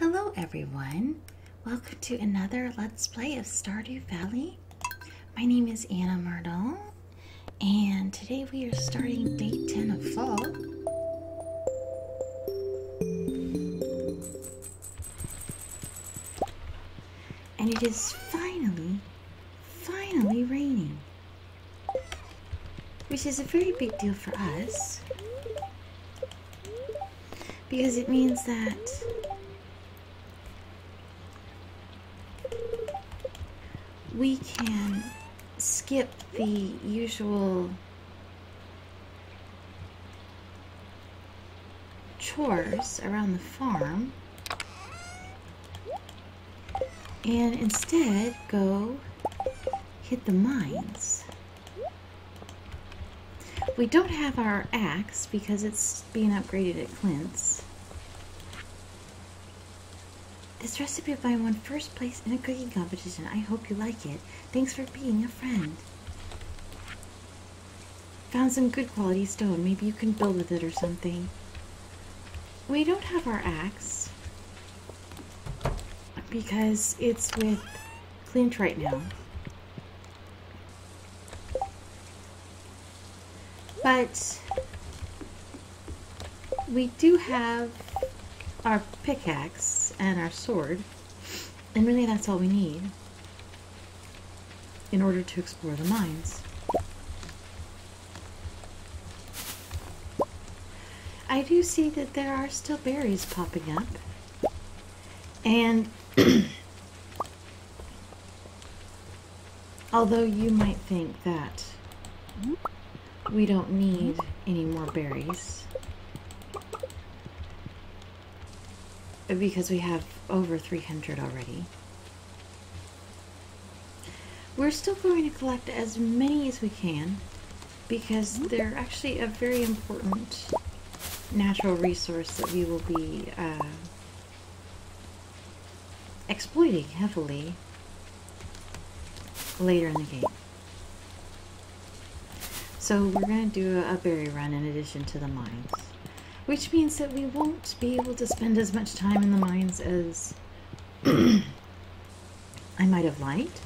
Hello everyone, welcome to another Let's Play of Stardew Valley. My name is Anna Mardall, and today we are starting day 10 of fall. And it is finally raining, which is a very big deal for us, because it means that we can skip the usual chores around the farm and instead go hit the mines. We don't have our axe because it's being upgraded at Clint's. This recipe of mine won first place in a cooking competition. I hope you like it. Thanks for being a friend. Found some good quality stone. Maybe you can build with it or something. We don't have our axe because it's with Clint right now. But we do have our pickaxe and our sword, and really that's all we need in order to explore the mines. I do see that there are still berries popping up, and although you might think that we don't need any more berries because we have over 300 already, we're still going to collect as many as we can because they're actually a very important natural resource that we will be exploiting heavily later in the game. So we're going to do a berry run in addition to the mines, which means that we won't be able to spend as much time in the mines as I might have liked,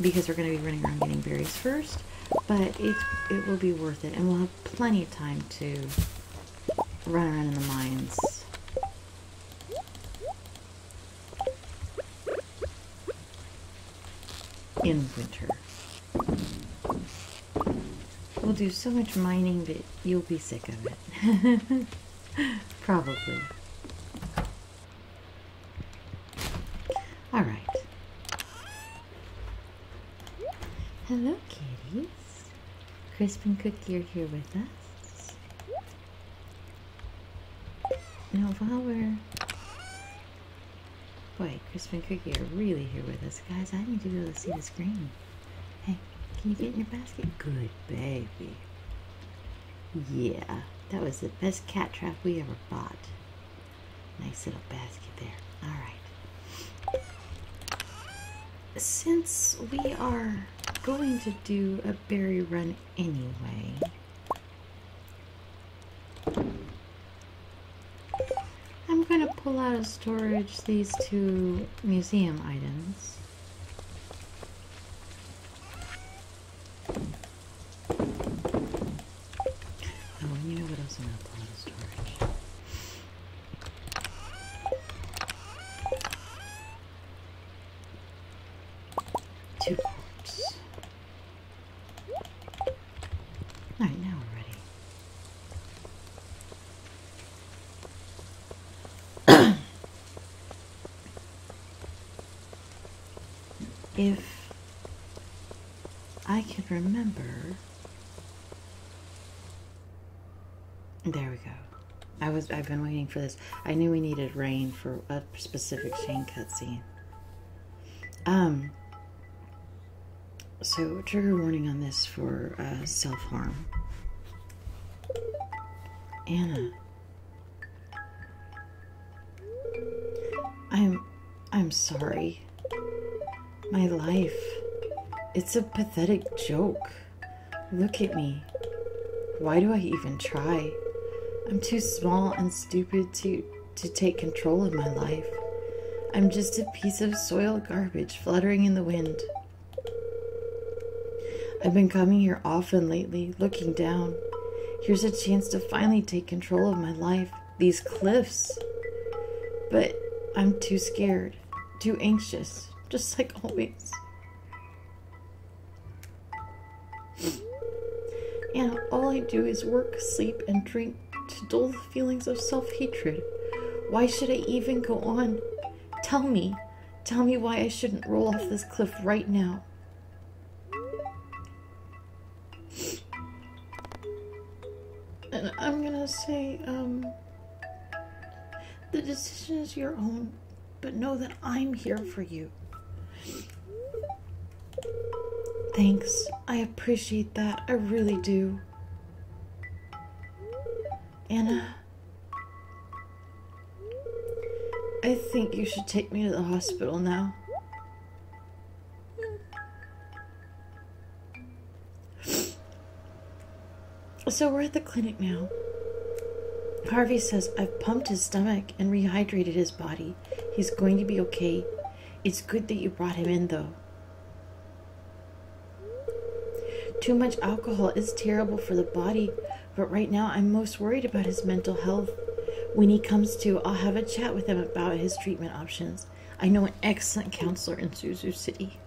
because we're going to be running around getting berries first, but it will be worth it, and we'll have plenty of time to run around in the mines in winter. We'll do so much mining that you'll be sick of it. Probably. Alright. Hello, kitties. Crisp and Cookie are here with us. Now, while we're... Boy, Crisp and Cookie are really here with us. Guys, I need to be able to see the screen. Hey. Can you get in your basket? Good baby. Yeah, that was the best cat trap we ever bought. Nice little basket there. Alright. Since we are going to do a berry run anyway, I'm going to pull out of storage these two museum items. You know what else I'm going to pull out of storage? Two quartz. Alright, now we're ready. If I can remember... There we go. I've been waiting for this. I knew we needed rain for a specific chain cutscene. So trigger warning on this for self-harm. Anna. I'm sorry. My life. It's a pathetic joke. Look at me. Why do I even try? I'm too small and stupid to to take control of my life. I'm just a piece of soiled garbage fluttering in the wind. I've been coming here often lately, looking down. Here's a chance to finally take control of my life, these cliffs. But I'm too scared, too anxious, just like always. And all I do is work, sleep, and drink to dull the feelings of self-hatred. Why should I even go on? Tell me why I shouldn't roll off this cliff right now. And I'm gonna say, the decision is your own, but know that I'm here for you. Thanks. I appreciate that. I really do. Anna, I think you should take me to the hospital now. So we're at the clinic now. Harvey says I've pumped his stomach and rehydrated his body. He's going to be okay. It's good that you brought him in, though. Too much alcohol is terrible for the body, but right now I'm most worried about his mental health. When he comes to, I'll have a chat with him about his treatment options. I know an excellent counselor in Zuzu City.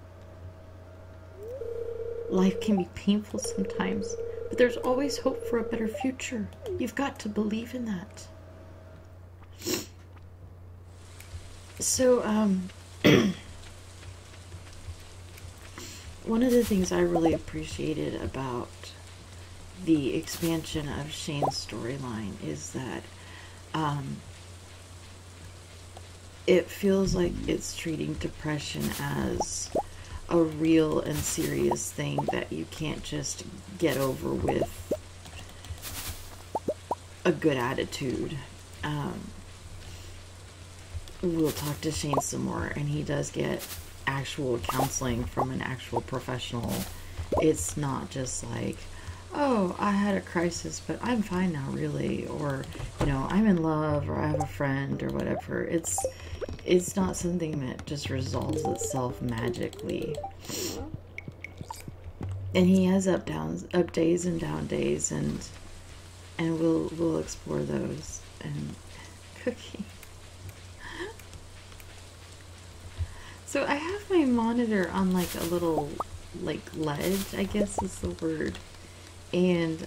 Life can be painful sometimes, but there's always hope for a better future. You've got to believe in that. So, one of the things I really appreciated about the expansion of Shane's storyline is that it feels like it's treating depression as a real and serious thing that you can't just get over with a good attitude. We'll talk to Shane some more, and he does get actual counseling from an actual professional. It's not just like, oh, I had a crisis, but I'm fine now, really, or, you know, I'm in love, or I have a friend, or whatever. It's not something that just resolves itself magically. And he has up days and down days, and we'll explore those. And Cookie. So I have my monitor on like a little like ledge, I guess is the word. And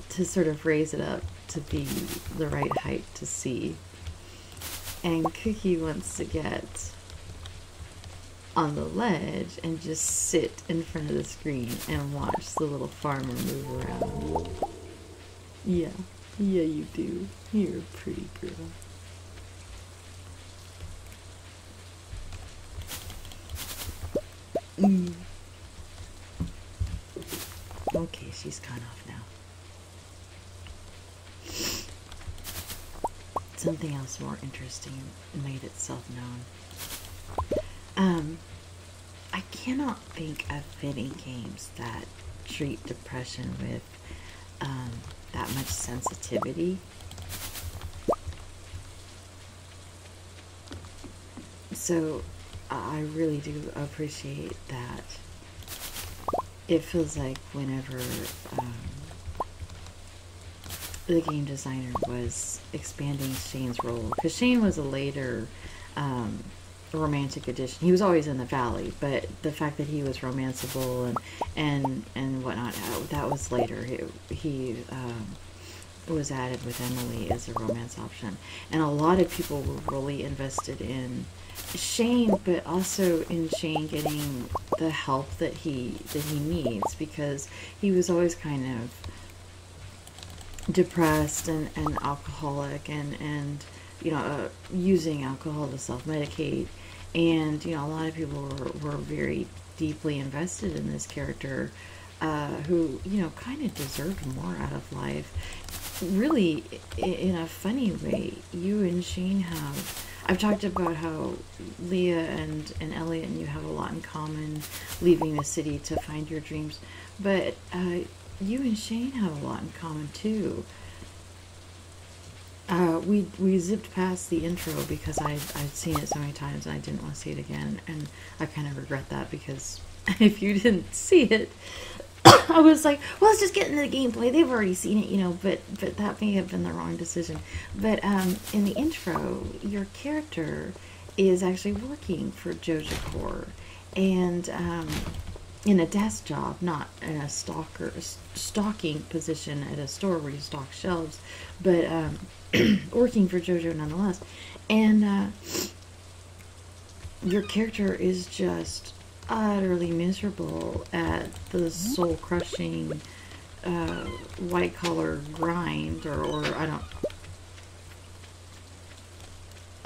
to sort of raise it up to be the right height to see. And Cookie wants to get on the ledge and just sit in front of the screen and watch the little farmer move around. Yeah, you do. You're a pretty girl. Okay, she's gone off now. Something else more interesting made itself known. I cannot think of any games that treat depression with that much sensitivity. So I really do appreciate that. It feels like whenever the game designer was expanding Shane's role, because Shane was a later romantic addition. He was always in the valley, but the fact that he was romanceable and whatnot, that was later. He was added with Emily as a romance option, and a lot of people were really invested in Shane, but also in Shane getting the help that he needs, because he was always kind of depressed and alcoholic and you know, using alcohol to self-medicate, and you know, a lot of people were very deeply invested in this character who, you know, kind of deserved more out of life. Really, in a funny way, you and Shane have, I've talked about how Leah and Elliot and you have a lot in common, leaving the city to find your dreams, but you and Shane have a lot in common too. we zipped past the intro because I'd seen it so many times and I didn't want to see it again, and I kind of regret that because if you didn't see it, I was like, well, let's just get into the gameplay. They've already seen it, you know, but that may have been the wrong decision. But in the intro, your character is actually working for Joja Core, and in a desk job, not in a stocking position at a store where you stock shelves, but working for JoJo nonetheless. And your character is just utterly miserable at the soul-crushing white-collar grind, or I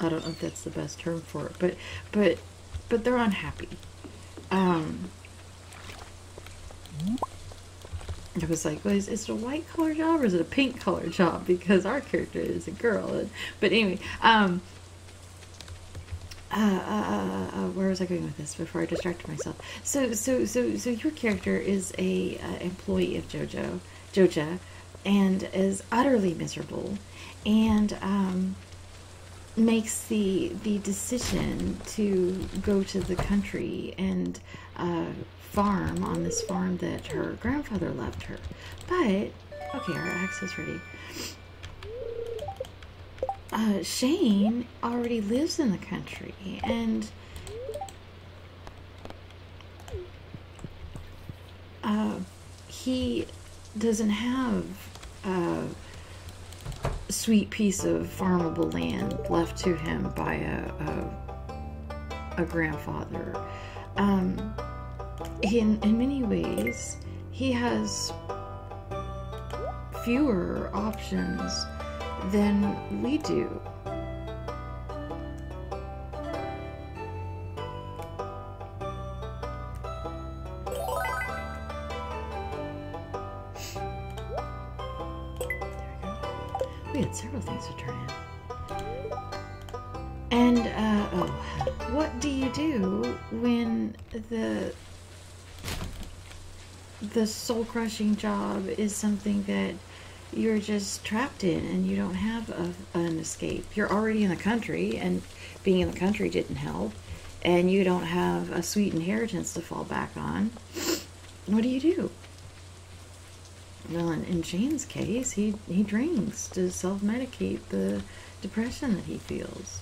don't know if that's the best term for it, but they're unhappy. I was like, well, is it a white collar job or is it a pink collar job? Because our character is a girl. But anyway, where was I going with this before I distracted myself? So your character is a employee of Joja, and is utterly miserable, and makes the decision to go to the country and farm on this farm that her grandfather left her. But okay, our axe is ready. Shane already lives in the country, and he doesn't have a sweet piece of farmable land left to him by a grandfather. In many ways, he has fewer options than we do. We had several things to turn in. And, what do you do when the soul-crushing job is something that you're just trapped in and you don't have an escape? You're already in the country, and being in the country didn't help, and you don't have a sweet inheritance to fall back on. What do you do? Well, in Shane's case, he drinks to self-medicate the depression that he feels.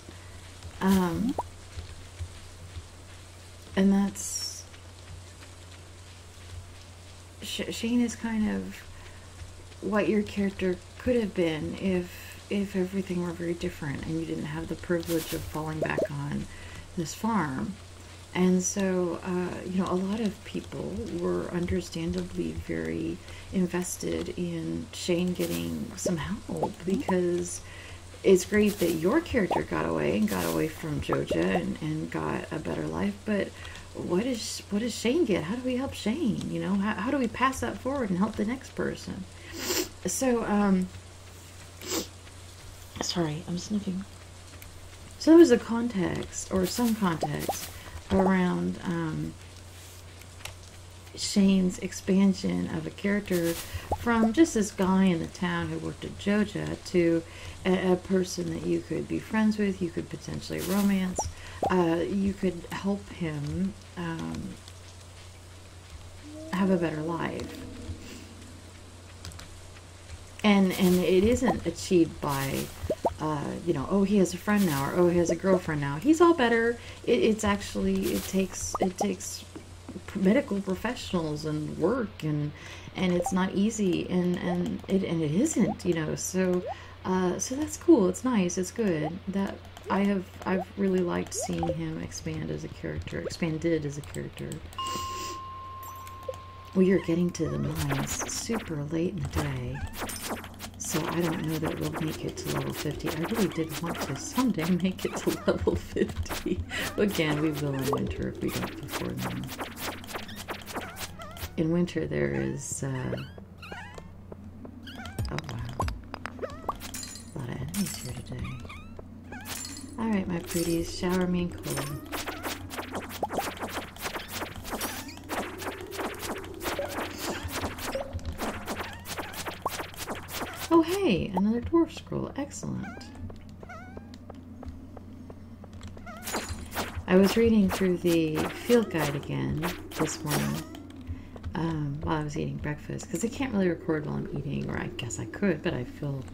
And that's... Shane is kind of what your character could have been if everything were very different and you didn't have the privilege of falling back on this farm. And so, you know, a lot of people were understandably very invested in Shane getting some help, because it's great that your character got away from Joja and got a better life, but what does Shane get? How do we help Shane? You know, how do we pass that forward and help the next person? So, sorry, I'm sniffing. So there was a context, or some context, around Shane's expansion of a character from just this guy in the town who worked at Joja to a person that you could be friends with, you could potentially romance, you could help him have a better life. And it isn't achieved by, you know, oh, he has a friend now, or oh, he has a girlfriend now. He's all better. It's actually, it takes medical professionals and work, and it's not easy, and it isn't, you know. So that's cool. It's nice. It's good. That I've really liked seeing him expanded as a character. Well, you're getting to the mines super late in the day, so I don't know that we'll make it to level 50. I really did want to someday make it to level 50. Again, we will in winter if we don't before then. In winter there is, oh wow, a lot of enemies here today. Alright, my pretties, shower me in cold. Oh hey, another dwarf scroll, excellent. I was reading through the field guide again this morning while I was eating breakfast, because I can't really record while I'm eating, or I guess I could, but I feel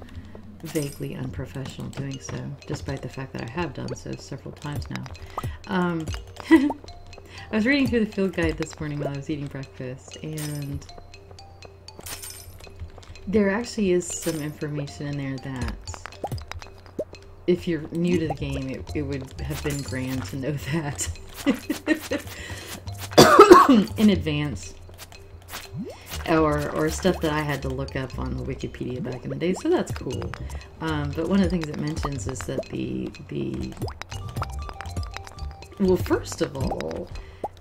vaguely unprofessional doing so, despite the fact that I have done so several times now. I was reading through the field guide this morning while I was eating breakfast, and there actually is some information in there that, if you're new to the game, it would have been grand to know that in advance. Or stuff that I had to look up on the Wikipedia back in the day, so that's cool. But one of the things it mentions is that well, first of all,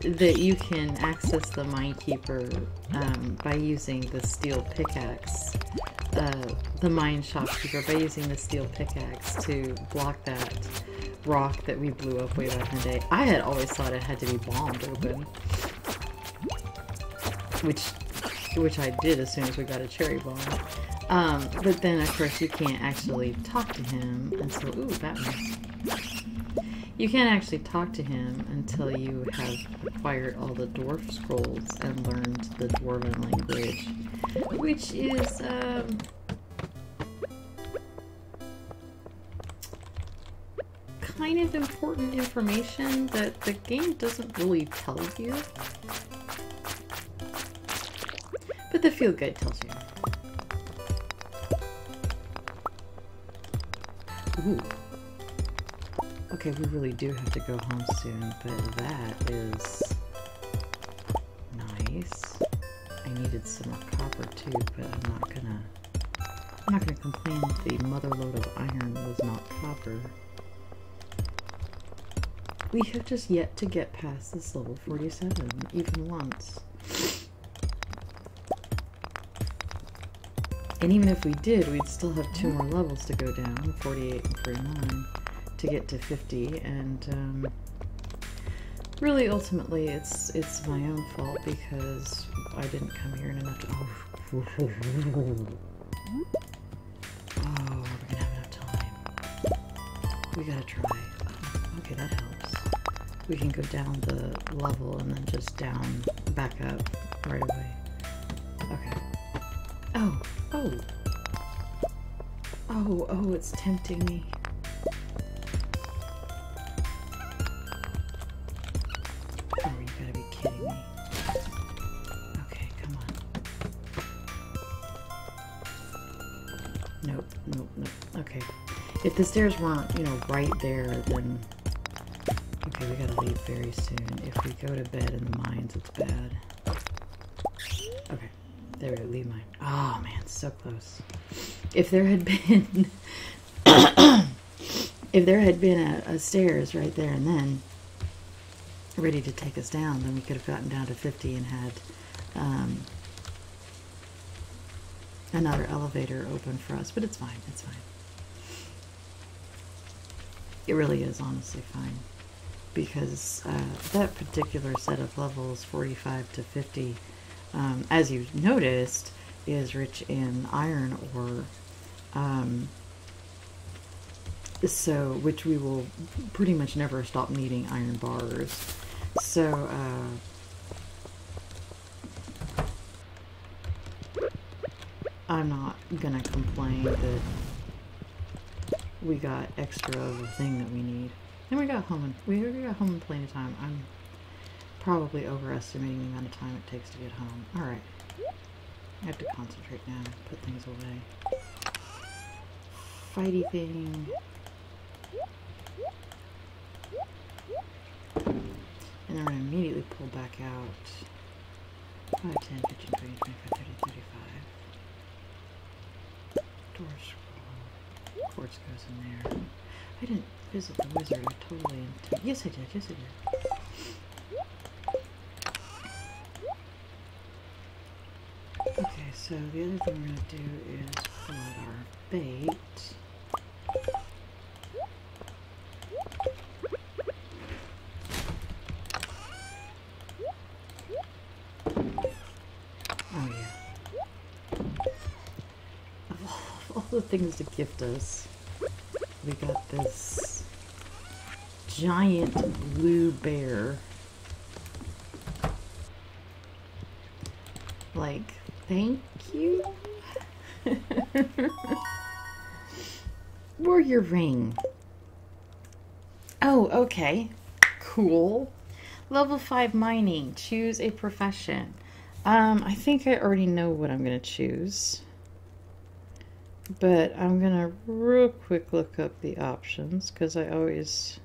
that you can access the Minekeeper by using the steel pickaxe, the mine shopkeeper, by using the steel pickaxe to block that rock that we blew up way back in the day. I had always thought it had to be bombed open, which I did as soon as we got a cherry bomb. But then, of course, you can't actually talk to him until... Ooh, Batman. You can't actually talk to him until you have acquired all the dwarf scrolls and learned the dwarven language, which is, kind of important information that the game doesn't really tell you. But the field guide tells you. Ooh. Okay, we really do have to go home soon, but that is nice. I needed some more copper too, but I'm not gonna complain that the motherload of iron was not copper. We have just yet to get past this level 47, even once. And even if we did, we'd still have 2 more levels to go down, 48 and 49, to get to 50, and really, ultimately, it's my own fault because I didn't come here in enough time. Oh, we're gonna have enough time. We gotta try. Okay, that helps. We can go down the level and then just back up right away. Okay. Oh, it's tempting me. Oh, you gotta be kidding me. Okay, come on. Nope. Okay. If the stairs weren't, right there, then... Okay, we gotta leave very soon. If we go to bed in the mines, it's bad. Okay. There we go, leave mine. Oh man, so close. If there had been a stairs right there and then ready to take us down, then we could have gotten down to 50 and had another elevator open for us. But it's fine, it's fine. It really is honestly fine. Because that particular set of levels, 45 to 50, as you've noticed, is rich in iron ore, so which we will pretty much never stop needing iron bars. So I'm not gonna complain that we got extra of the thing that we need. And we got home in plenty of time. I'm probably overestimating the amount of time it takes to get home. Alright. I have to concentrate now, put things away. Fighty thing. And then we're going to immediately pull back out 5, 10, 15, 20, 25, 30, 35. Door scroll. Quartz goes in there. I didn't visit the wizard. I totally... Yes, I did. Yes, I did. Okay, so the other thing we're going to do is pull out our bait. Oh yeah. Of all the things to gift us, we got this giant blue bear. Like, thank you. Or your ring. Oh, okay. Cool. Level 5 mining. Choose a profession. I think I already know what I'm going to choose. But I'm going to real quick look up the options because I always...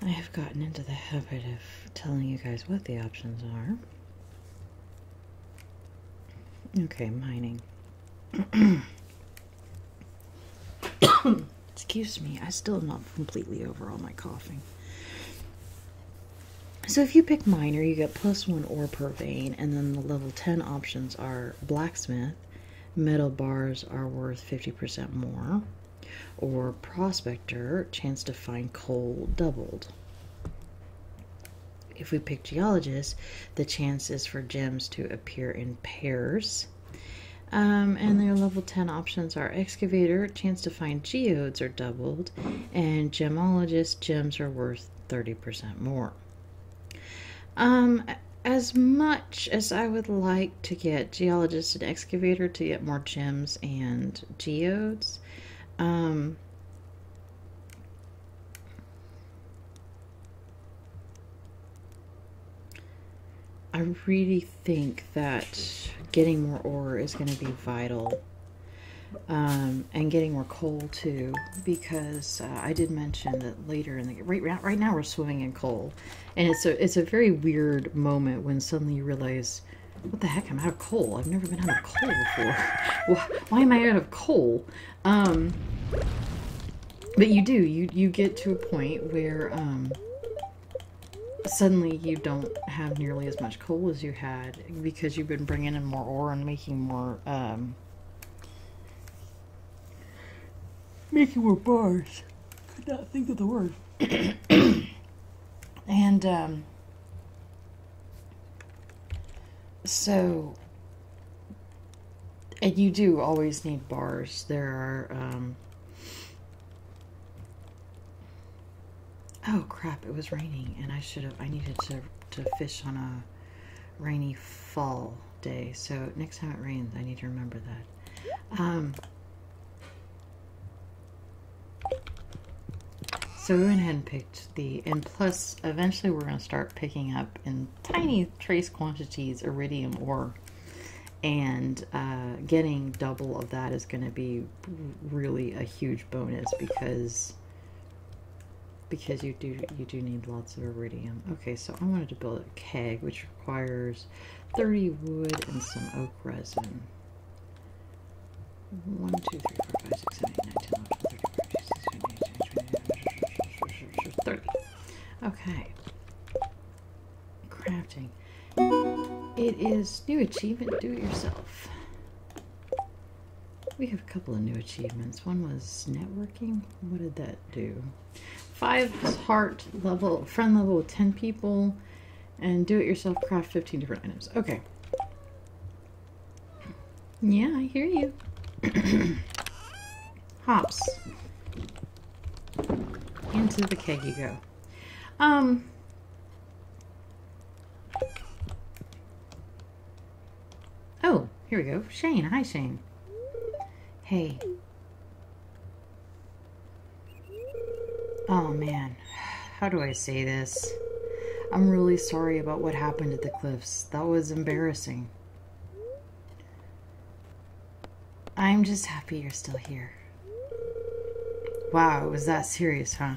I have gotten into the habit of telling you guys what the options are. Okay, mining. Excuse me, I still am not completely over all my coughing. So if you pick miner, you get +1 ore per vein, and then the level 10 options are blacksmith, metal bars are worth 50% more, or prospector, chance to find coal doubled. If we pick geologist, the chance is for gems to appear in pairs. And their level 10 options are excavator, chance to find geodes are doubled, and gemologist, gems are worth 30% more. As much as I would like to get geologist and excavator to get more gems and geodes, I really think that getting more ore is going to be vital, and getting more coal too, because I did mention that later in the right now we're swimming in coal, and it's a very weird moment when suddenly you realize, what the heck, I'm out of coal. I've never been out of coal before. Why am I out of coal? But you get to a point where suddenly you don't have nearly as much coal as you had because you've been bringing in more ore and making more bars. Could not think of the word. And so, and you do always need bars. There are oh crap, it was raining and I needed to fish on a rainy fall day. So next time it rains, I need to remember that. So we went ahead and picked and plus eventually we're going to start picking up in tiny trace quantities iridium ore, and getting double of that is going to be really a huge bonus because you do need lots of iridium. Okay, so I wanted to build a keg, which requires 30 wood and some oak resin. 1, 2, 3, 4, 5, 6, 7, 8, 9, 10, 11, 12, 13, 30. Okay. Crafting. It is new achievement, do it yourself. We have a couple of new achievements. One was networking. What did that do? 5 heart level, friend level with 10 people, and do it yourself craft 15 different items. Okay. Yeah, I hear you. Hops. Into the keg you go. Oh, here we go. Shane. Hi, Shane. Hey. Oh, man. How do I say this? I'm really sorry about what happened at the cliffs. That was embarrassing. I'm just happy you're still here. Wow, it was that serious, huh?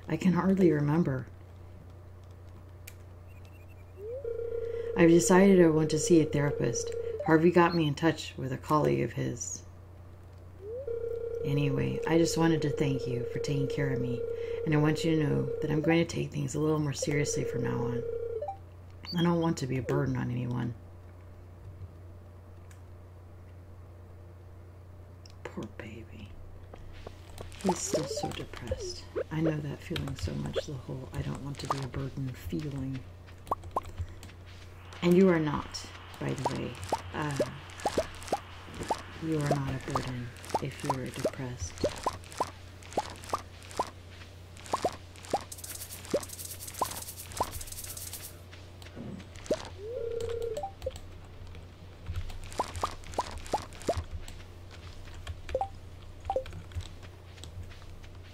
I can hardly remember. I've decided I want to see a therapist. Harvey got me in touch with a colleague of his. Anyway, I just wanted to thank you for taking care of me, and I want you to know that I'm going to take things a little more seriously from now on. I don't want to be a burden on anyone. Poor baby. He's still so depressed. I know that feeling so much, the whole I don't want to be a burden feeling. And you are not, by the way. you are not a burden if you are depressed.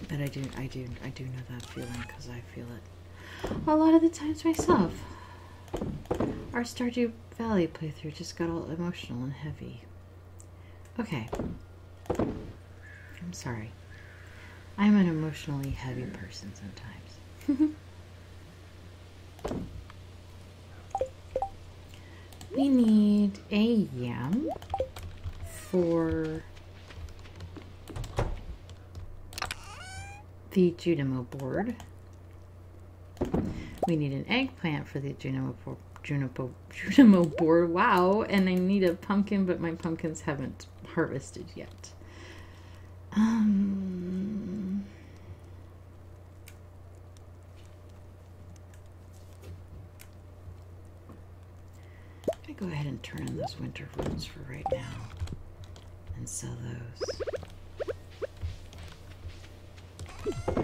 But I do know that feeling because I feel it a lot of the times myself. Our Stardew Valley playthrough just got all emotional and heavy. Okay. I'm sorry. I'm an emotionally heavy person sometimes. We need a yam for the Junimo board. We need an eggplant for the Junimo board. Wow, and I need a pumpkin, but my pumpkins haven't harvested yet. I'm gonna go ahead and turn in those winter roots for right now and sell those. Okay.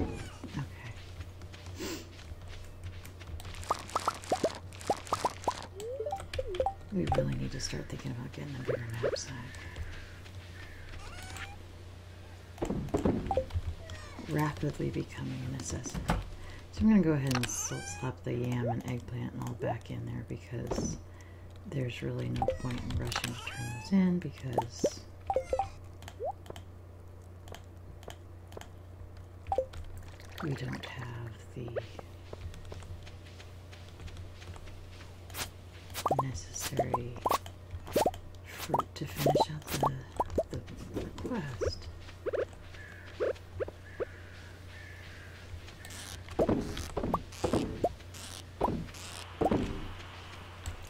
We really need to start thinking about getting a bigger knapsack. Rapidly becoming a necessity. So I'm going to go ahead and slap the yam and eggplant and all back in there because there's really no point in rushing to turn those in because we don't have the necessary fruit to finish out the request.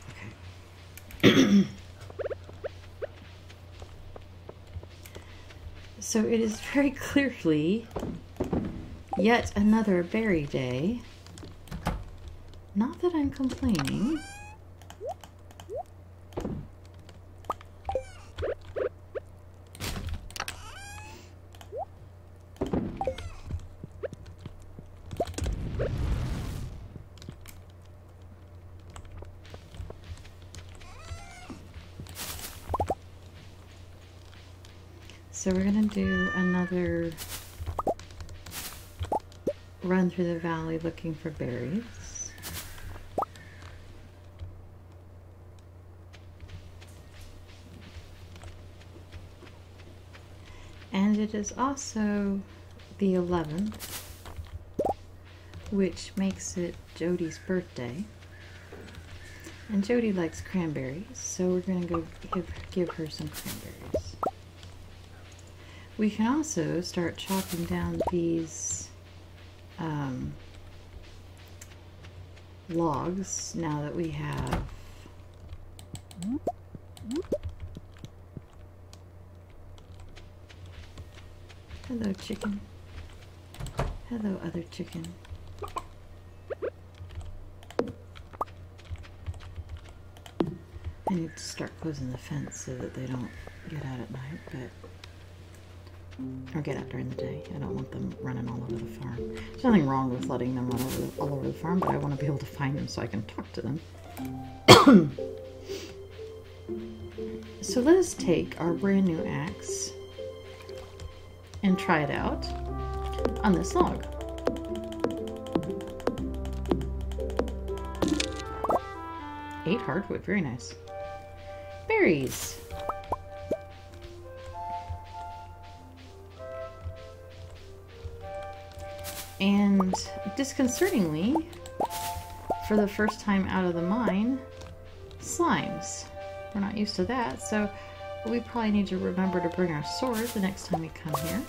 Okay. So it is very clearly yet another berry day. Not that I'm complaining. So we're going to do another run through the valley looking for berries. And it is also the 11th, which makes it Jody's birthday. And Jody likes cranberries, so we're going to go give her some cranberries. We can also start chopping down these logs now that we have hello chicken, hello other chicken. I need to start closing the fence so that they don't get out at night, or get out during the day. I don't want them running all over the farm. There's nothing wrong with letting them run all over the farm, but I want to be able to find them so I can talk to them. So let us take our brand new axe and try it out on this log. Eight hardwood, very nice. Berries. And disconcertingly, for the first time out of the mine, slimes. We're not used to that, so we probably need to remember to bring our sword the next time we come here.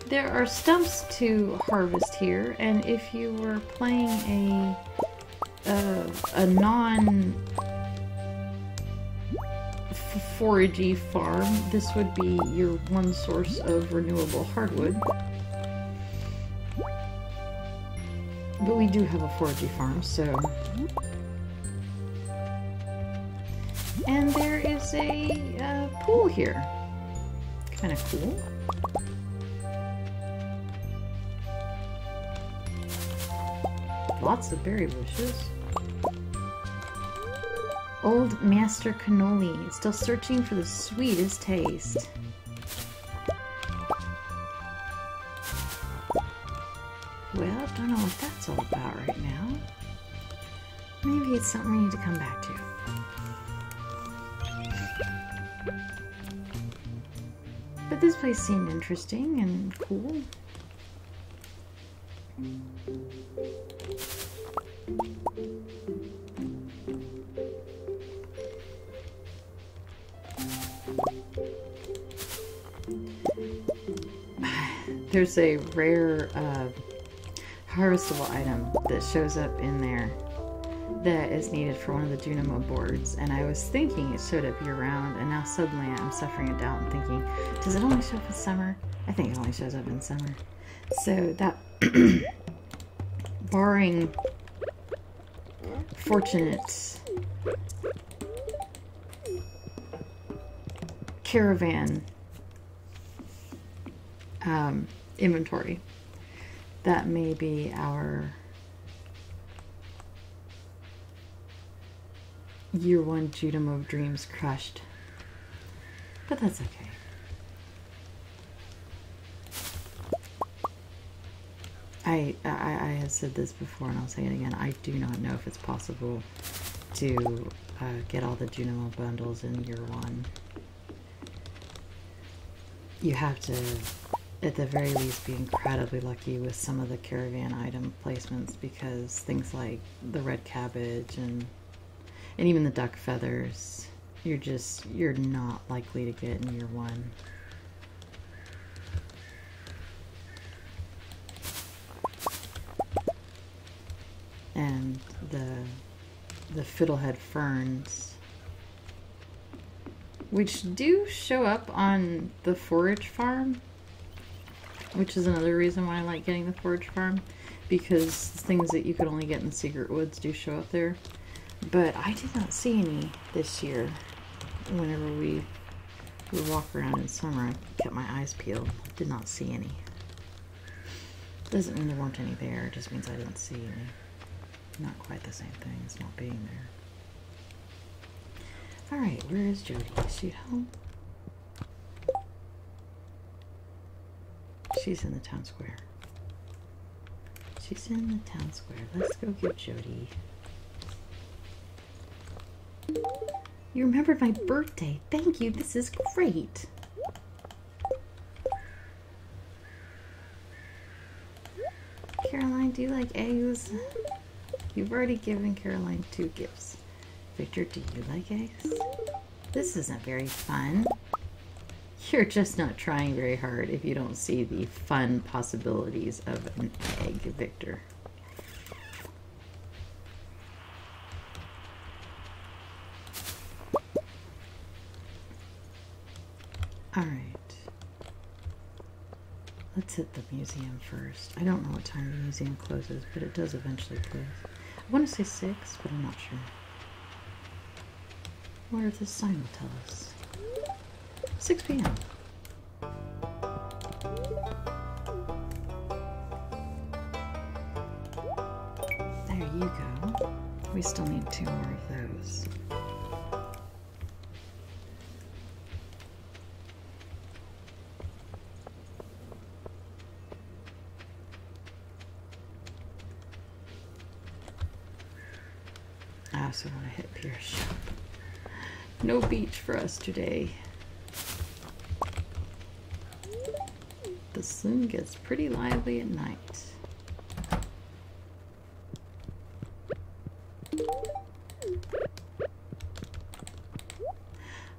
There are stumps to harvest here, and if you were playing a non-foragey farm, this would be your one source of renewable hardwood. But we do have a foragey farm, so... And there is there's a pool here. Kind of cool. Lots of berry bushes. Old Master Cannoli, still searching for the sweetest taste. Well, don't know what that's all about right now. Maybe it's something we need to come back to. But this place seemed interesting and cool. There's a rare harvestable item that shows up in there that is needed for one of the Junimo boards, and I was thinking it showed up year-round, and now suddenly I'm suffering a doubt and thinking, does it only show up in summer? I think it only shows up in summer. So that, barring fortunate caravan inventory, that may be our year one Junimo dreams crushed, but that's okay. I have said this before and I'll say it again. I do not know if it's possible to get all the Junimo bundles in year one. You have to, at the very least, be incredibly lucky with some of the caravan item placements, because things like the red cabbage and even the duck feathers, you're not likely to get in year one. And the fiddlehead ferns, which do show up on the forage farm, which is another reason why I like getting the forage farm, because things that you could only get in the secret woods do show up there. But I did not see any this year. Whenever we walk around in summer, I kept my eyes peeled. Did not see any. Doesn't mean there weren't any there, it just means I didn't see any. Not quite the same thing as not being there. Alright, where is Jody? Is she at home? She's in the town square. She's in the town square. Let's go get Jody. You remembered my birthday. Thank you. This is great. Caroline, do you like eggs? You've already given Caroline 2 gifts. Victor, do you like eggs? This isn't very fun. You're just not trying very hard if you don't see the fun possibilities of an egg, Victor. Alright. Let's hit the museum first. I don't know what time the museum closes, but it does eventually close. I want to say 6, but I'm not sure. I wonder if this sign will tell us. 6 p.m. There you go. We still need 2 more of those. I also want to hit Pierre's shop. No beach for us today. The sun gets pretty lively at night.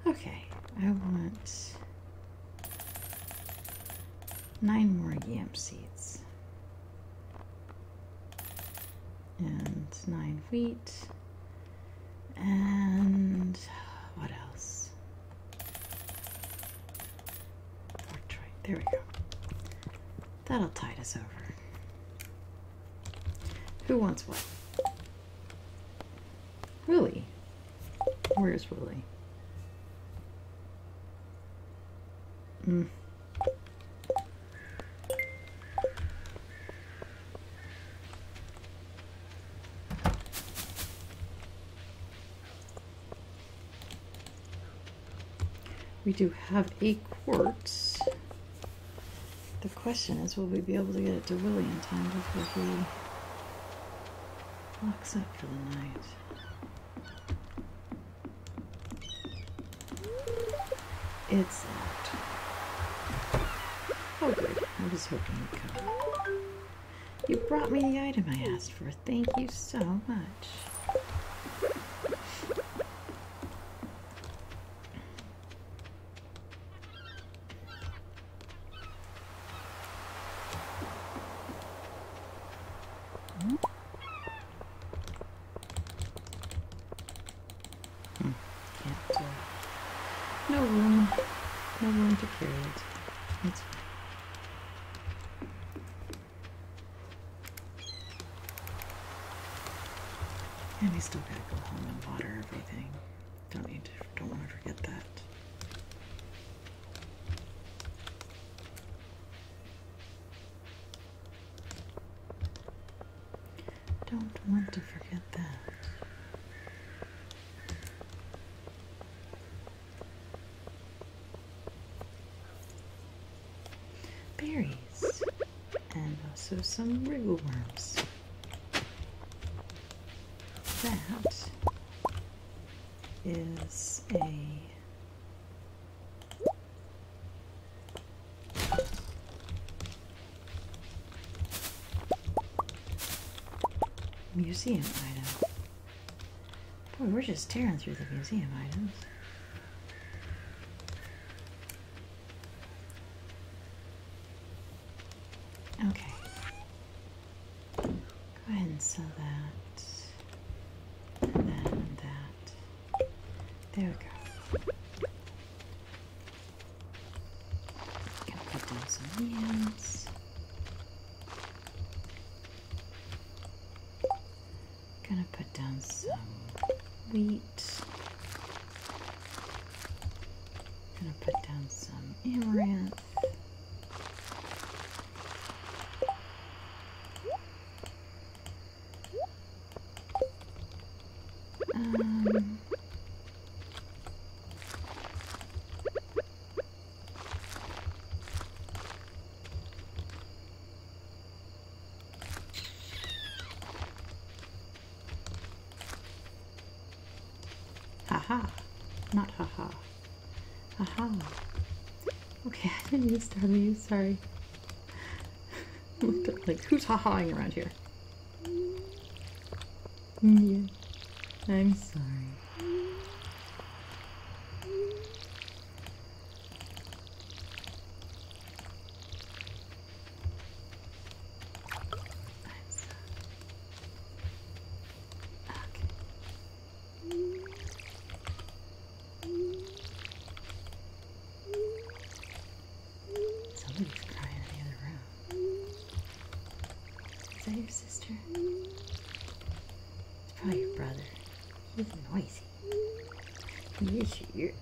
Okay, I want 9 more yam seeds. And 9 wheat. And what else? Portrait. There we go. That'll tide us over. Who wants what? Willie. Where's Willie? Mm. We do have a quartz. The question is, will we be able to get it to Willie in time before he locks up for the night? It's locked. Oh good, I was hoping you'd come. You brought me the item I asked for. Thank you so much. No room to carry it. It's fine. And we still gotta go home and water everything. Don't want to forget that. Don't want to forget that. Berries, and also some wriggle worms. That is a museum item. Boy, we're just tearing through the museum items. Okay. Go ahead and sell that. And that and that. There we go. Gonna put down some yams. Gonna put down some wheat. Gonna put down some amaranth. Haha, not haha. Haha. Okay, I didn't mean to startle you, sorry. Looked at like, who's ha-haing around here? Yeah, I'm sorry. Somebody's crying in the other room. Is that your sister? It's probably your brother. He's noisy. Yes, he is.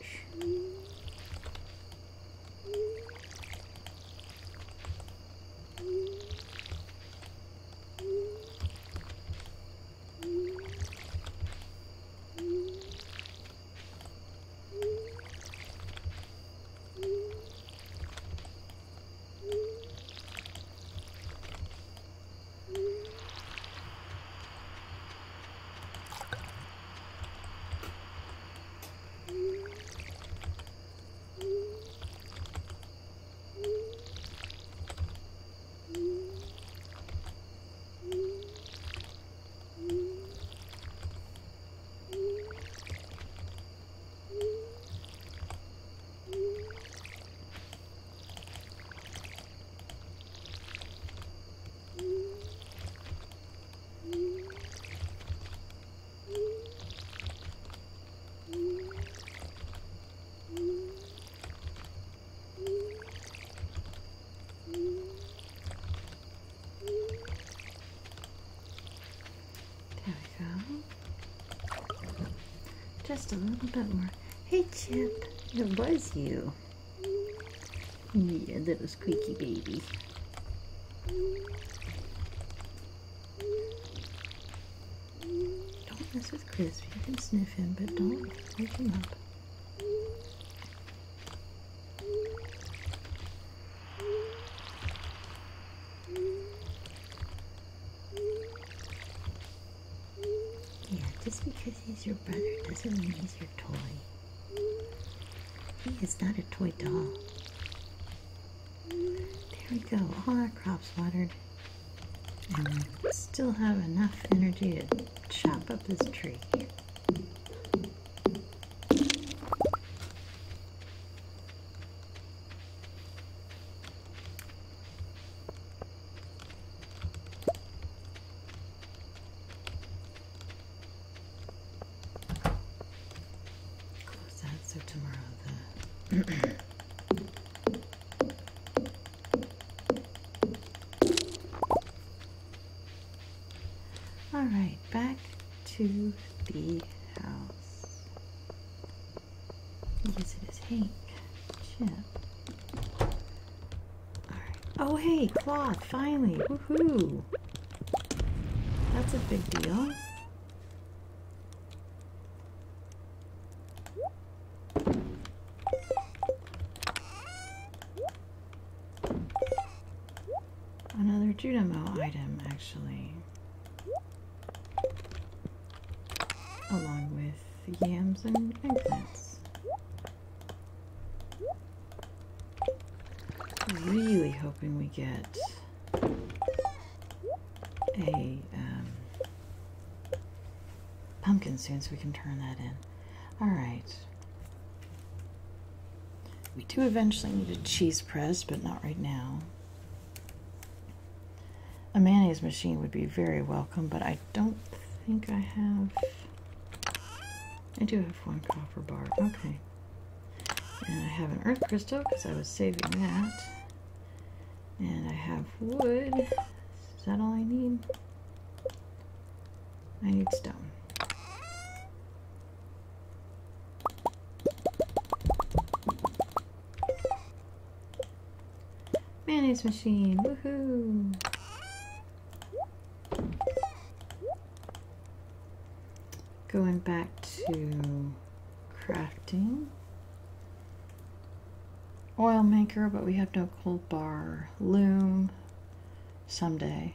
Just a little bit more. Hey, Chip. It was you. Yeah, little squeaky baby. Don't mess with Crisp. You can sniff him, but don't wake him up. Yeah, just because he's your brother doesn't mean he's your toy. He is not a toy doll. There we go, all our crops watered. And we still have enough energy to chop up this tree. Close that so tomorrow the Alright, back to the house. Yes, it is Hank. Chip. Alright. Oh, hey, cloth, finally. Woohoo! That's a big deal. Another Junimo item, actually. Along with yams and eggplants. Really hoping we get a pumpkin soon so we can turn that in. Alright. We do eventually need a cheese press, but not right now. A mayonnaise machine would be very welcome, but I don't think I have... I do have one copper bar. Okay. And I have an earth crystal because I was saving that. And I have wood. Is that all I need? I need stone. Mayonnaise machine. Woohoo! Going back to crafting. Oil maker, but we have no cold bar. Loom, someday.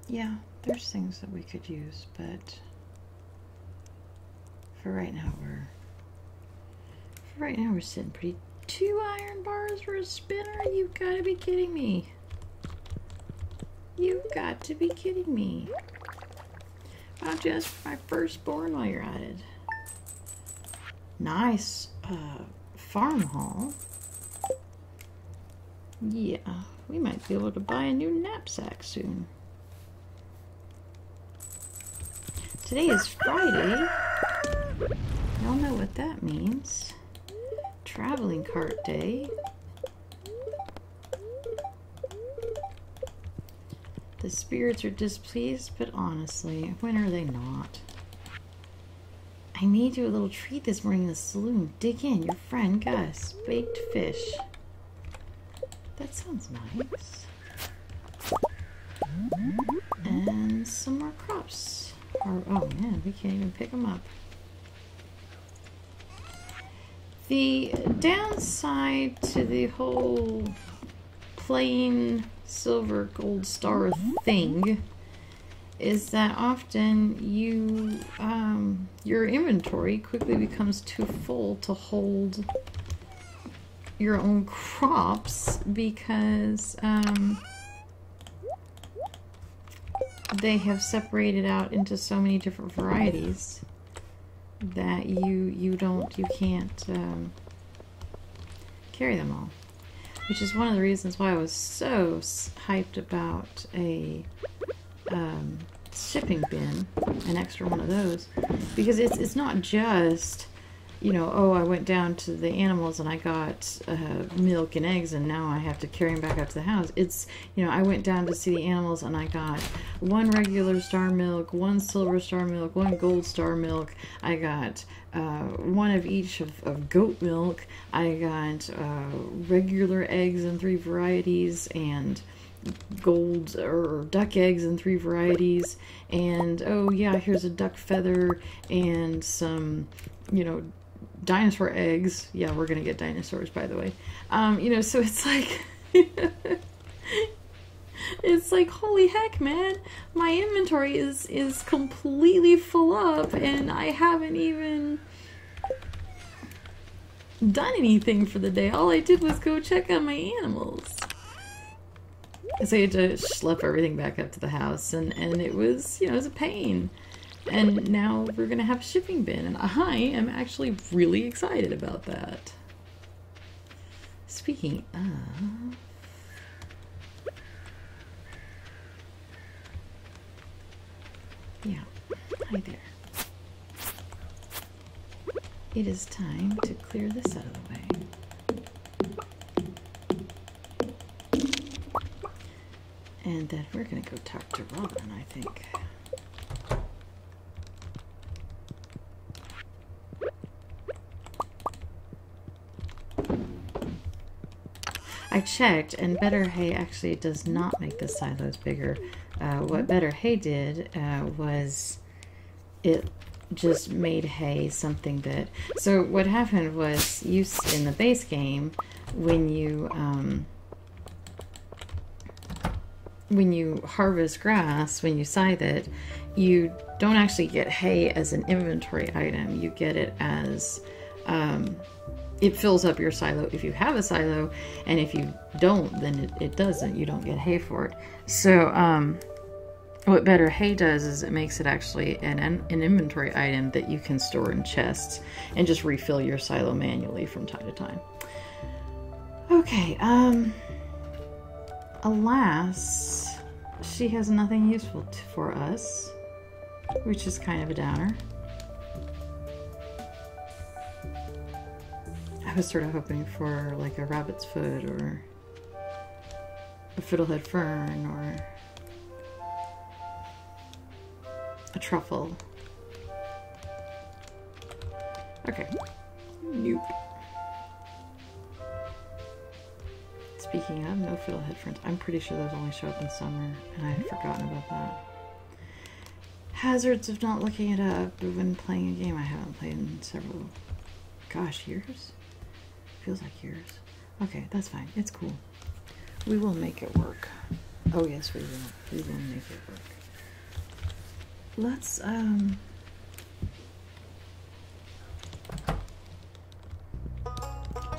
Yeah, there's things that we could use, but for right now we're sitting pretty. 2 iron bars for a spinner? You've got to be kidding me. You've got to be kidding me. I'll just for my firstborn while you're at it. Nice farm haul. Yeah, we might be able to buy a new knapsack soon. Today is Friday. Y'all know what that means. Traveling cart day. The spirits are displeased, but honestly, when are they not? I made you a little treat this morning in the saloon. Dig in, your friend Gus. Baked fish. That sounds nice. And some more crops. Oh man, we can't even pick them up. The downside to the whole plain silver gold star thing is that often you your inventory quickly becomes too full to hold your own crops because they have separated out into so many different varieties that you can't carry them all. Which is one of the reasons why I was so hyped about a shipping bin, an extra one of those, because it's not just you know, oh, I went down to the animals and I got milk and eggs and now I have to carry them back up to the house. It's, you know, I went down to see the animals and I got 1 regular star milk, 1 silver star milk, 1 gold star milk. I got 1 of each of goat milk. I got regular eggs in 3 varieties and gold or duck eggs in 3 varieties. And oh yeah, here's a duck feather and some, you know, dinosaur eggs. Yeah, we're gonna get dinosaurs, by the way. You know, so it's like it's like, holy heck, man, my inventory is completely full up and I haven't even done anything for the day. All I did was go check on my animals. So I had to schlep everything back up to the house, and it was, you know, it was a pain. And now we're gonna have a shipping bin, and I am actually really excited about that. Speaking of, yeah, hi there. It is time to clear this out of the way. And then we're gonna go talk to Robin, I think. I checked, and Better Hay actually does not make the silos bigger. What Better Hay did was it just made hay something that... So what happened was, in the base game, when you harvest grass, when you scythe it, you don't actually get hay as an inventory item. You get it as... it fills up your silo if you have a silo, and if you don't, then it doesn't. You don't get hay for it. So what Better Hay does is it makes it actually an inventory item that you can store in chests and just refill your silo manually from time to time. Okay, alas, she has nothing useful for us, which is kind of a downer. I was sort of hoping for like a rabbit's foot or a fiddlehead fern or a truffle. Okay. Nope. Speaking of, no fiddlehead ferns. I'm pretty sure those only show up in summer, and I had forgotten about that. Hazards of not looking it up when playing a game I haven't played in several, gosh, years? Feels like years. Okay, that's fine. It's cool. We will make it work. Oh yes, we will. We will make it work. Let's,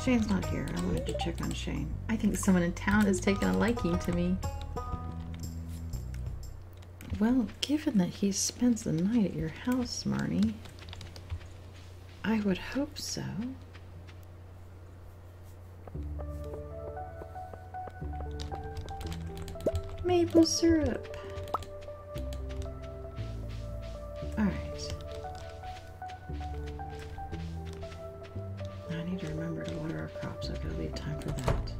Shane's not here. I wanted to check on Shane. I think someone in town has taken a liking to me. Well, given that he spends the night at your house, Marnie, I would hope so. Maple syrup. Alright. I need to remember to water our crops. I've got to leave time for that.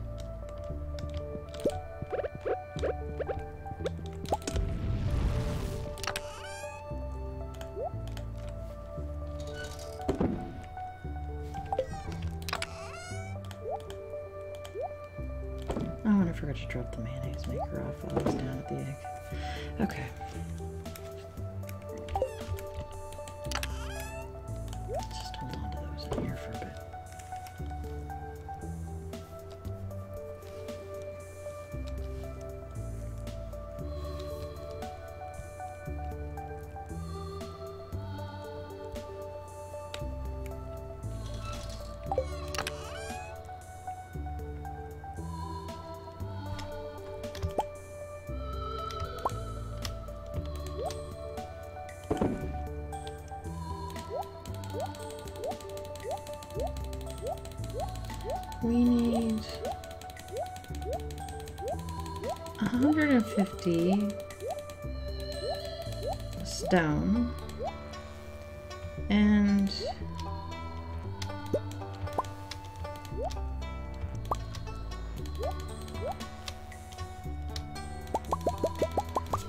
Oh, and I forgot to drop the mayonnaise maker off while I was down at the egg. Okay. Just hold on to those in here for a bit. We need 150 stone and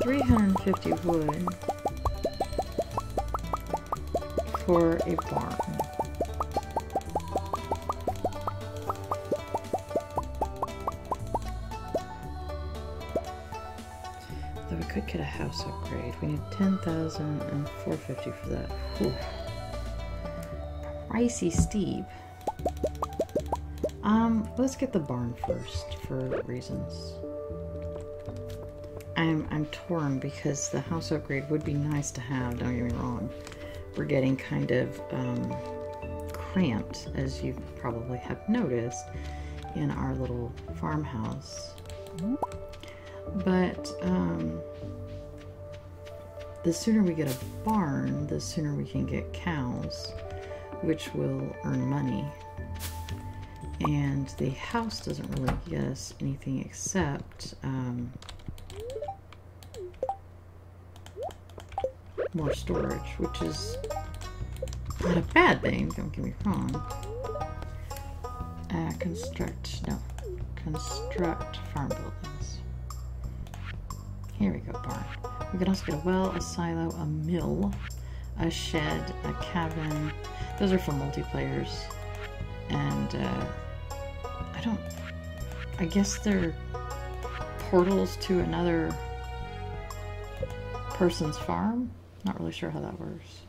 350 wood for a barn. Though we could get a house upgrade. We need 10,000 and 450 for that. Whew. Pricey steep. Let's get the barn first for reasons. I'm torn because the house upgrade would be nice to have, don't get me wrong. We're getting kind of cramped, as you probably have noticed, in our little farmhouse. But the sooner we get a barn, the sooner we can get cows, which will earn money. And the house doesn't really get us anything except more storage, which is not a bad thing, don't get me wrong. Construct farm buildings. Here we go, barn. We can also get a well, a silo, a mill, a shed, a cabin. Those are for multiplayers. And I guess they're portals to another person's farm? Not really sure how that works.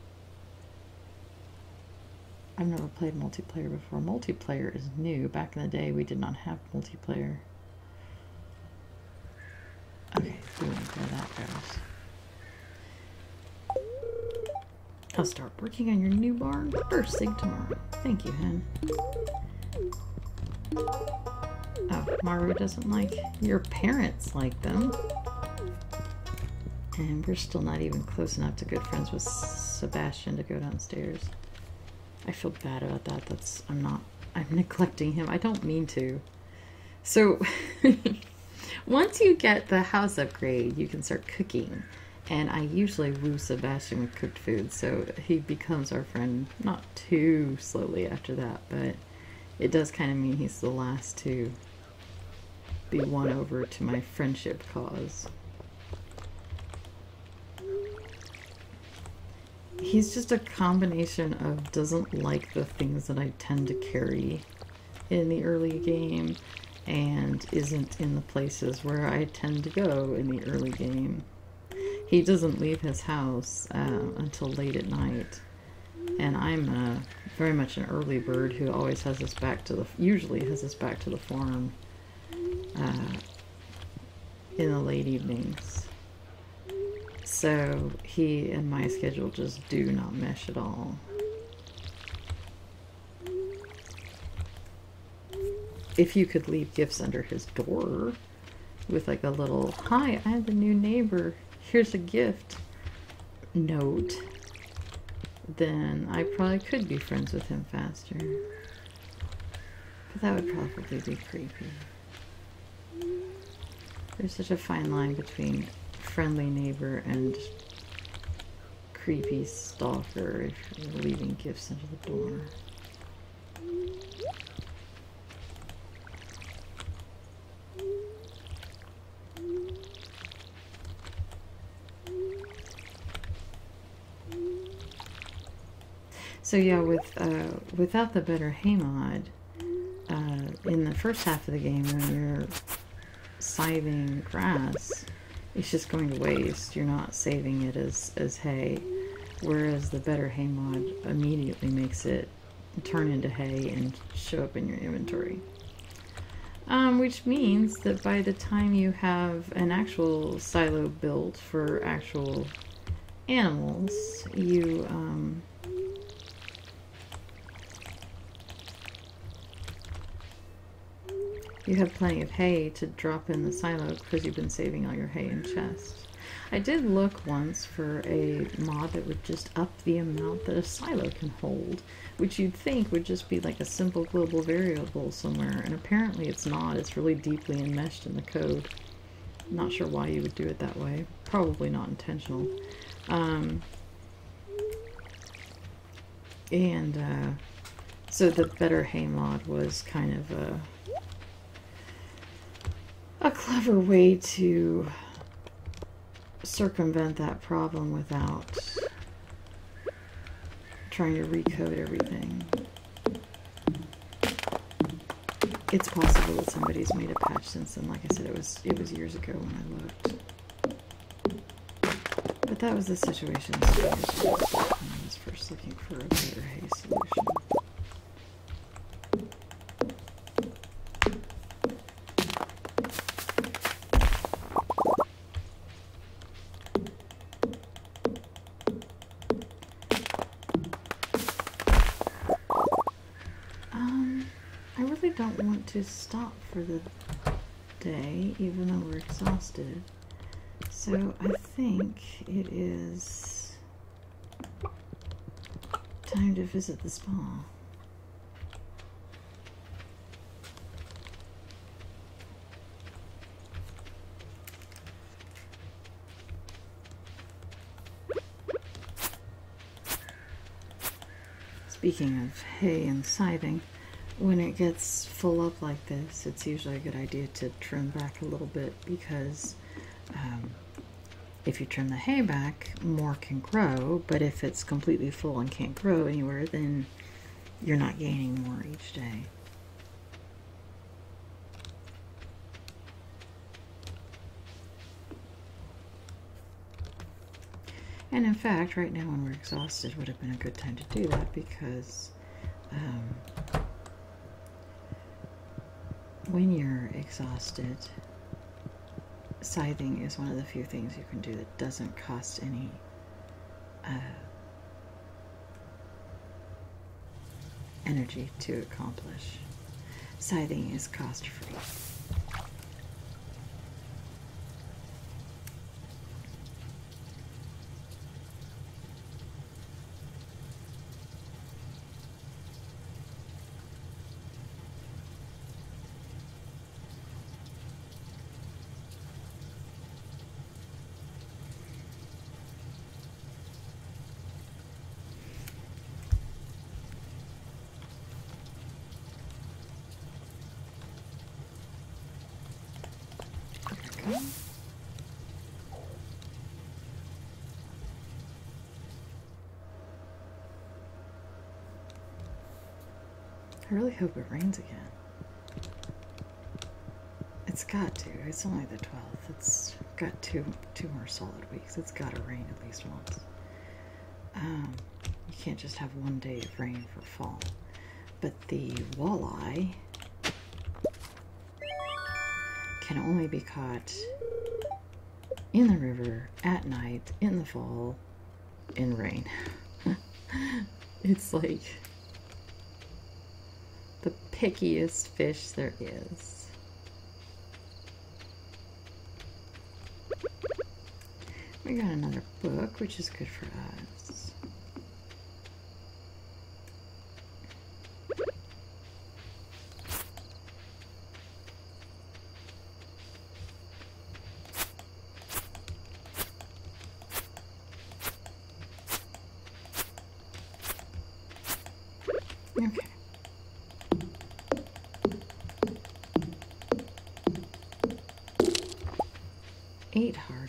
I've never played multiplayer before. Multiplayer is new. Back in the day, we did not have multiplayer. Okay, we won't know where that goes. I'll start working on your new barn first thing tomorrow. Thank you, hen. Oh, Maru doesn't like your parents like them. And we're still not even close enough to good friends with Sebastian to go downstairs. I feel bad about that. I'm neglecting him. I don't mean to. So, once you get the house upgrade, you can start cooking. And I usually woo Sebastian with cooked food, so he becomes our friend not too slowly after that, but it does kind of mean he's the last to be won over to my friendship cause. He's just a combination of doesn't like the things that I tend to carry in the early game and isn't in the places where I tend to go in the early game. He doesn't leave his house until late at night, and I'm very much an early bird who always has his back to usually has his back to the farm in the late evenings. So he and my schedule just do not mesh at all. If you could leave gifts under his door with like a little, "Hi, I'm the new neighbor. Here's a gift" note, then I probably could be friends with him faster. But that would probably be creepy. There's such a fine line between friendly neighbor and creepy stalker if you're leaving gifts under the door. So yeah, without the better hay mod, in the first half of the game when you're scything grass, it's just going to waste. You're not saving it as hay, whereas the better hay mod immediately makes it turn into hay and show up in your inventory. Which means that by the time you have an actual silo built for actual animals, you have plenty of hay to drop in the silo because you've been saving all your hay in chests. I did look once for a mod that would just up the amount that a silo can hold, which you'd think would just be like a simple global variable somewhere, and apparently it's not. It's really deeply enmeshed in the code. Not sure why you would do it that way. Probably not intentional. So the better hay mod was kind of a clever way to circumvent that problem without trying to recode everything. It's possible that somebody's made a patch since then. Like I said, it was years ago when I looked. But that was the situation when I was first looking for a better hay solution. I really don't want to stop for the day, even though we're exhausted. So I think it is time to visit the spa. Speaking of hay and scything, when it gets full up like this, it's usually a good idea to trim back a little bit, because if you trim the hay back, more can grow, but if it's completely full and can't grow anywhere, then you're not gaining more each day. And in fact, right now when we're exhausted would have been a good time to do that, because when you're exhausted, scything is one of the few things you can do that doesn't cost any energy to accomplish. Scything is cost-free. I really hope it rains again. It's got to. It's only the 12th. It's got two more solid weeks. It's got to rain at least once. You can't just have one day of rain for fall. But the walleye can only be caught in the river at night in the fall in rain. It's like the pickiest fish there is. We got another book, which is good for us. Okay. Eight hardwood.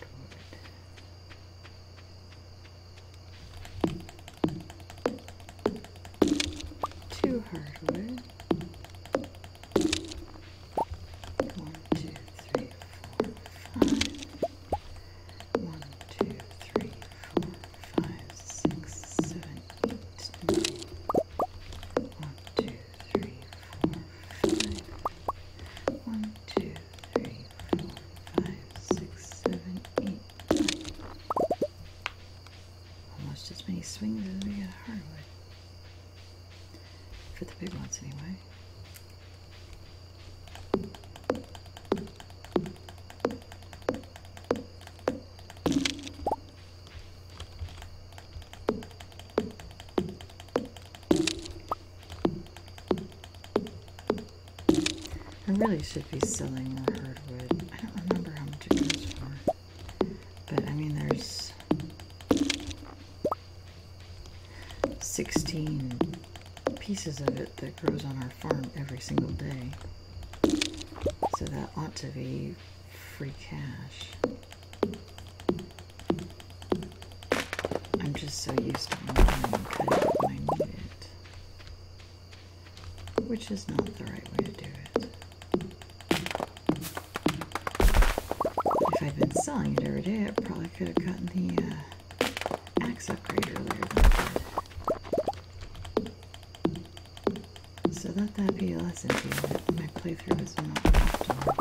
Two hardwood. 1, 2, 3, 4, 5. 1, 2, 3, 4, 5, 6, 7, 8, 9. 1, 2, 3, 4, 5. 1, 2, 3, 4, 5, 6, 7, 8, 9. Almost as many swings as we get hardwood. For the big ones, anyway. I really should be selling more hardwood. I don't remember how much it goes for. But, I mean, there's 16 pieces of it that grows on our farm every single day. So that ought to be free cash. just so used to wanting to cut it when I need it. Which is not the right way to do it. If I'd been selling it every day, I probably could have gotten the axe upgrade earlier than I did. So let that be a lesson to you that my playthrough is not optimal.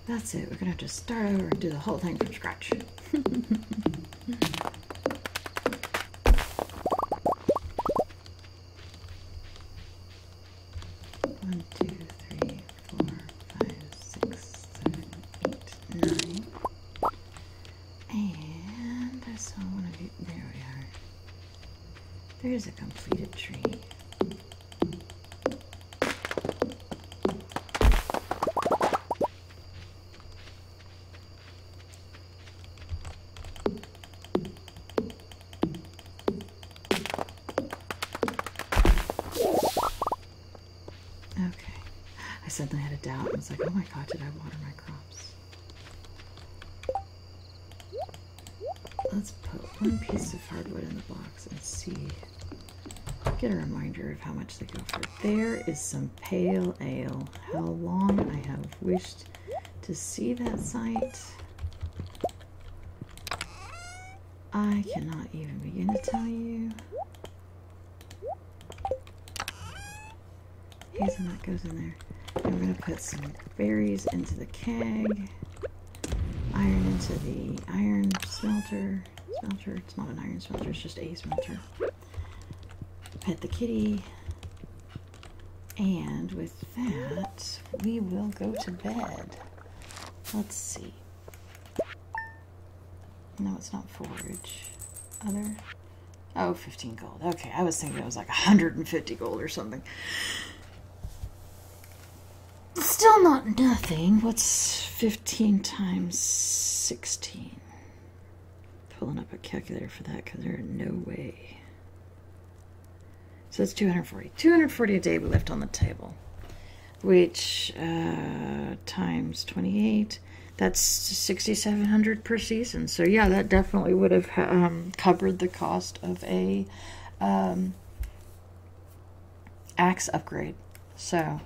That's it, we're gonna have to start over and do the whole thing from scratch. 1, 2, 3, 4, 5, 6, 7, 8, 9. And I saw one of you. There we are. There's a completed tree. Okay. I suddenly had a doubt. I was like, oh my god, did I water my crops? Let's put one piece of hardwood in the box and see. Get a reminder of how much they go for. There is some pale ale. How long I have wished to see that sight. I cannot even begin to tell you. Hazelnut goes in there. I'm going to put some berries into the keg. Iron into the iron smelter. It's not an iron smelter, it's just a smelter. Pet the kitty. And with that, we will go to bed. Let's see. No, it's not forage. Other. Oh, 15 gold. Okay, I was thinking it was like 150 gold or something. Still not nothing. What's 15 times 16? Pulling up a calculator for that because there is no way. So it's 240. 240 a day we left on the table. Which, times 28, that's 6,700 per season. So yeah, that definitely would have covered the cost of a axe upgrade. So...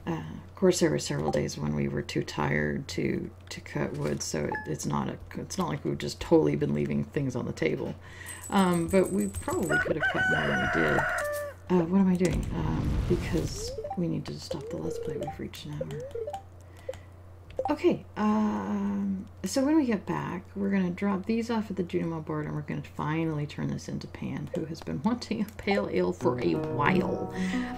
of course, there were several days when we were too tired to cut wood, so it's not like we've just totally been leaving things on the table. But we probably could have cut more than we did. What am I doing? Because we need to stop the Let's Play. We've reached an hour. Okay, so when we get back, we're going to drop these off at the Junimo board, and we're going to finally turn this into Pan, who has been wanting a pale ale for a while.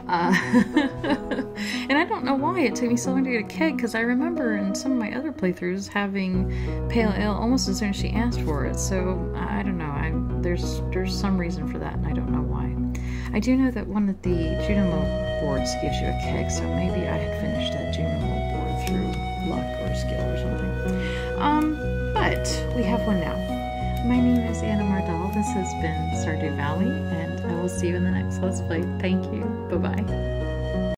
And I don't know why it took me so long to get a keg, because I remember in some of my other playthroughs having pale ale almost as soon as she asked for it, so I don't know. There's some reason for that, and I don't know why. I do know that one of the Junimo boards gives you a keg, so maybe I had finished that Junimo board through luck or skill or something. But we have one now. My name is Anna Mardal. This has been Stardew Valley, and I will see you in the next Let's Play. Thank you. Bye-bye.